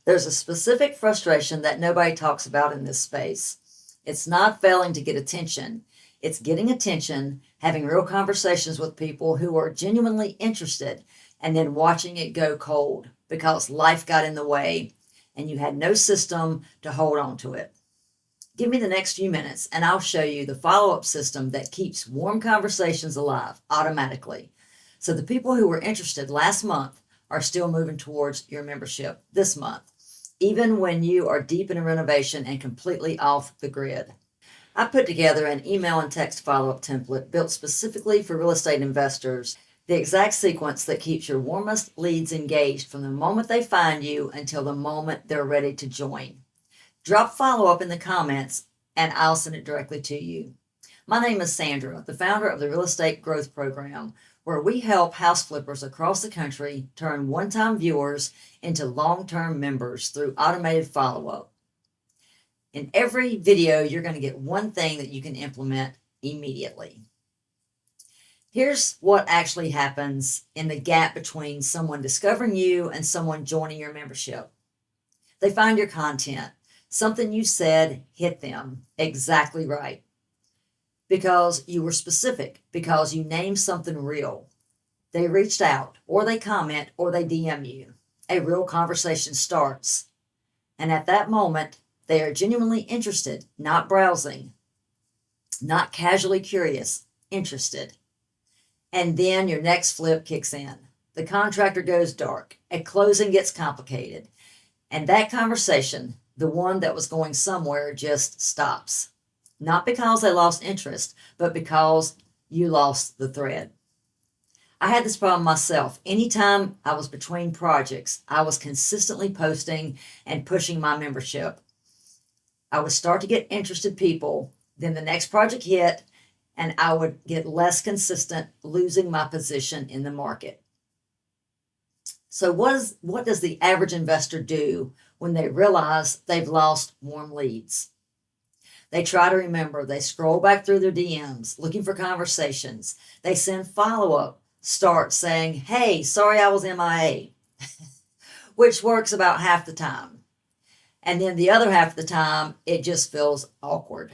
There's a specific frustration that nobody talks about in this space. It's not failing to get attention. It's getting attention, having real conversations with people who are genuinely interested, and then watching it go cold because life got in the way and you had no system to hold on to it. Give me the next few minutes and I'll show you the follow-up system that keeps warm conversations alive automatically. So the people who were interested last month are still moving towards your membership this month, even when you are deep in a renovation and completely off the grid. I put together an email and text follow-up template built specifically for real estate investors, the exact sequence that keeps your warmest leads engaged from the moment they find you until the moment they're ready to join. Drop follow-up in the comments and I'll send it directly to you. My name is Sandra, the founder of the Real Estate Growth Program, where we help house flippers across the country turn one-time viewers into long-term members through automated follow-up. In every video, you're going to get one thing that you can implement immediately. Here's what actually happens in the gap between someone discovering you and someone joining your membership. They find your content. Something you said hit them exactly right because you were specific, because you named something real. They reached out, or they comment, or they DM you. A real conversation starts. And at that moment, they are genuinely interested, not browsing, not casually curious, interested. And then your next flip kicks in. The contractor goes dark. A closing gets complicated. And that conversation, the one that was going somewhere, just stops. Not because they lost interest, but because you lost the thread. I had this problem myself. Anytime I was between projects, I was consistently posting and pushing my membership. I would start to get interested people, then the next project hit, and I would get less consistent, losing my position in the market. So what does the average investor do when they realize they've lost warm leads? They try to remember. They scroll back through their DMs, looking for conversations. They send follow-up, start saying, hey, sorry I was MIA, which works about half the time. And then the other half of the time, it just feels awkward.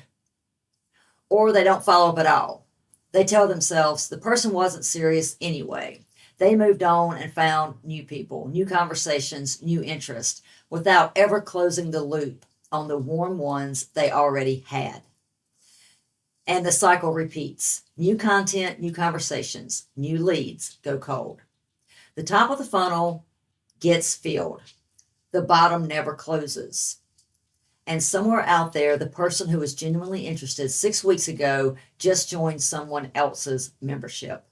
Or they don't follow up at all. They tell themselves the person wasn't serious anyway. They moved on and found new people, new conversations, new interest, without ever closing the loop on the warm ones they already had. And the cycle repeats. New content, new conversations, new leads go cold. The top of the funnel gets filled. The bottom never closes. And somewhere out there, the person who was genuinely interested 6 weeks ago just joined someone else's membership.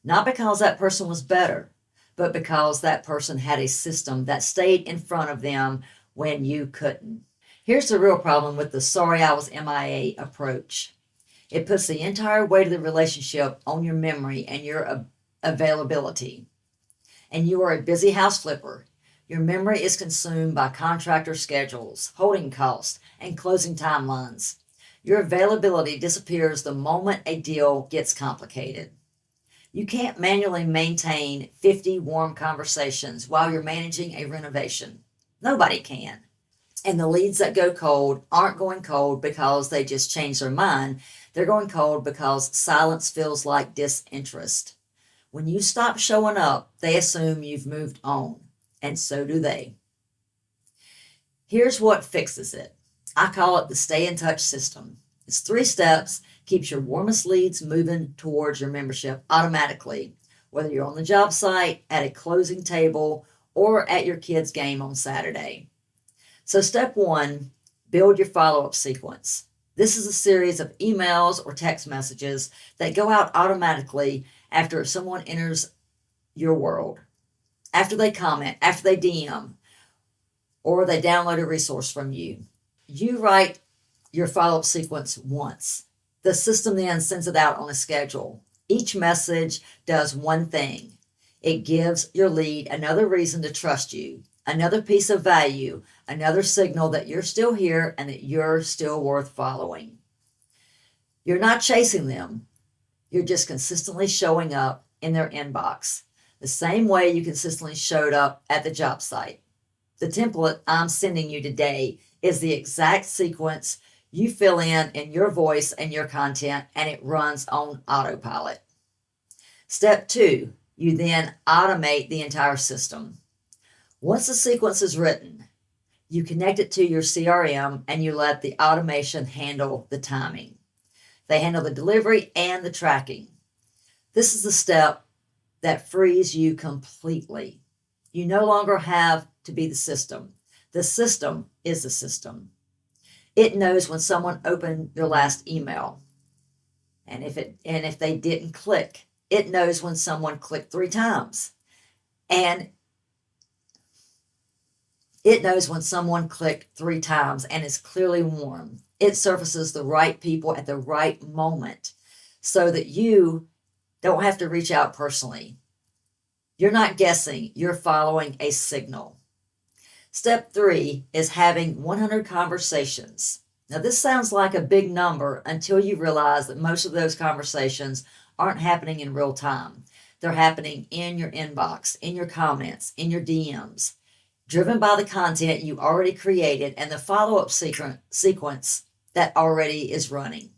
Not because that person was better, but because that person had a system that stayed in front of them when you couldn't. Here's the real problem with the sorry I was MIA approach. It puts the entire weight of the relationship on your memory and your availability. And you are a busy house flipper. Your memory is consumed by contractor schedules, holding costs, and closing timelines. Your availability disappears the moment a deal gets complicated. You can't manually maintain 50 warm conversations while you're managing a renovation. Nobody can. And the leads that go cold aren't going cold because they just changed their mind. They're going cold because silence feels like disinterest. When you stop showing up, they assume you've moved on, and so do they. Here's what fixes it. I call it the stay in touch system. It's 3 steps, keeps your warmest leads moving towards your membership automatically, whether you're on the job site, at a closing table, or at your kids' game on Saturday. So step 1, build your follow-up sequence. This is a series of emails or text messages that go out automatically after someone enters your world, after they comment, after they DM, or they download a resource from you. You write your follow-up sequence once. The system then sends it out on a schedule. Each message does one thing. It gives your lead another reason to trust you, another piece of value, another signal that you're still here and that you're still worth following. You're not chasing them. You're just consistently showing up in their inbox, the same way you consistently showed up at the job site. The template I'm sending you today is the exact sequence you fill in your voice and your content, and it runs on autopilot. Step 2, you then automate the entire system. Once the sequence is written, you connect it to your CRM and you let the automation handle the timing. They handle the delivery and the tracking. This is the step that frees you completely. You no longer have to be the system. The system is the system. It knows when someone opened your last email. And if they didn't click, it knows when someone clicked 3 times. And it knows when someone clicked 3 times and is clearly warm. It surfaces the right people at the right moment so that you don't have to reach out personally. You're not guessing, you're following a signal. Step 3 is having 100 conversations. Now, this sounds like a big number until you realize that most of those conversations aren't happening in real time. They're happening in your inbox, in your comments, in your DMs, driven by the content you already created and the follow-up sequence that already is running.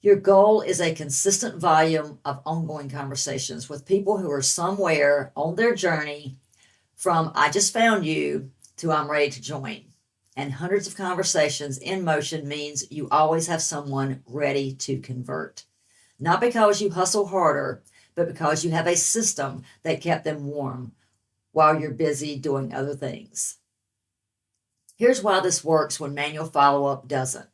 Your goal is a consistent volume of ongoing conversations with people who are somewhere on their journey from I just found you to I'm ready to join. And hundreds of conversations in motion means you always have someone ready to convert. Not because you hustle harder, but because you have a system that kept them warm while you're busy doing other things. Here's why this works when manual follow-up doesn't.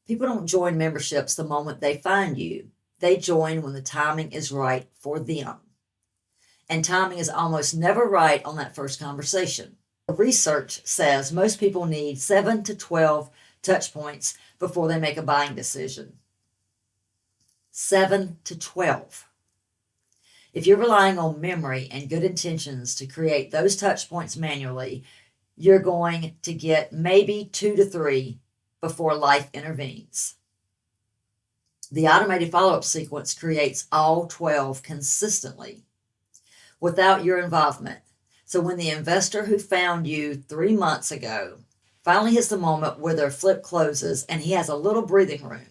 People don't join memberships the moment they find you. They join when the timing is right for them. And timing is almost never right on that first conversation. Research says most people need 7 to 12 touch points before they make a buying decision. 7 to 12. If you're relying on memory and good intentions to create those touch points manually, you're going to get maybe 2 to 3 before life intervenes. The automated follow-up sequence creates all 12 consistently without your involvement. So when the investor who found you 3 months ago finally hits the moment where their flip closes and he has a little breathing room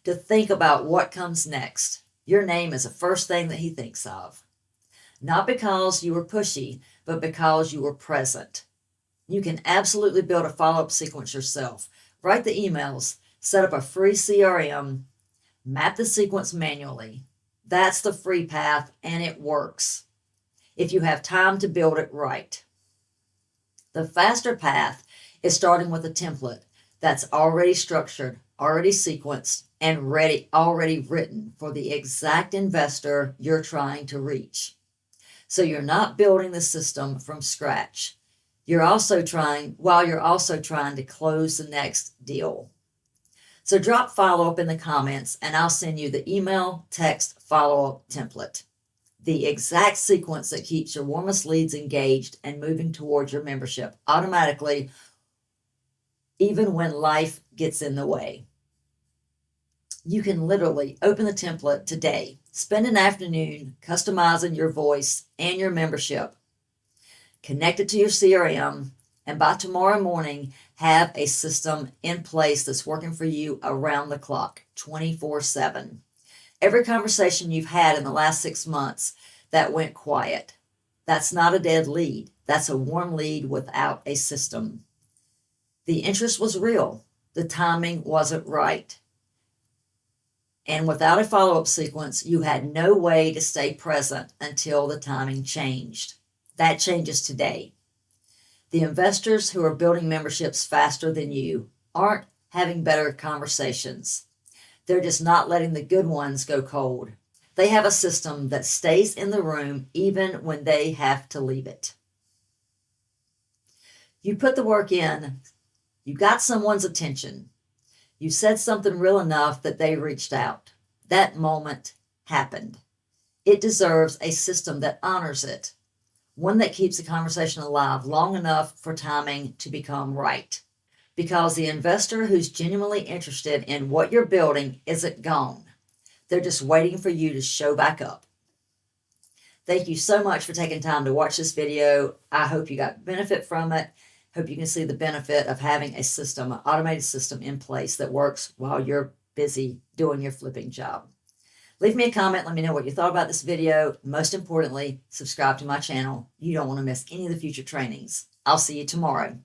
to think about what comes next, your name is the first thing that he thinks of. Not because you were pushy, but because you were present. You can absolutely build a follow-up sequence yourself. Write the emails, set up a free CRM, map the sequence manually. That's the free path, and it works if you have time to build it right. The faster path is starting with a template that's already structured, already sequenced, and already written for the exact investor you're trying to reach. So you're not building the system from scratch. You're also trying to close the next deal. So drop follow-up in the comments and I'll send you the email, text, follow-up template. The exact sequence that keeps your warmest leads engaged and moving towards your membership automatically, even when life gets in the way. You can literally open the template today. Spend an afternoon customizing your voice and your membership. Connect it to your CRM, and by tomorrow morning, have a system in place that's working for you around the clock, 24/7. Every conversation you've had in the last 6 months that went quiet, that's not a dead lead. That's a warm lead without a system. The interest was real. The timing wasn't right. And without a follow-up sequence, you had no way to stay present until the timing changed. That changes today. The investors who are building memberships faster than you aren't having better conversations. They're just not letting the good ones go cold. They have a system that stays in the room even when they have to leave it. You put the work in. You got someone's attention. You said something real enough that they reached out. That moment happened. It deserves a system that honors it. One that keeps the conversation alive long enough for timing to become right. Because the investor who's genuinely interested in what you're building isn't gone. They're just waiting for you to show back up. Thank you so much for taking time to watch this video. I hope you got benefit from it. Hope you can see the benefit of having a system, an automated system in place that works while you're busy doing your flipping job. Leave me a comment. Let me know what you thought about this video. Most importantly, subscribe to my channel. You don't want to miss any of the future trainings. I'll see you tomorrow.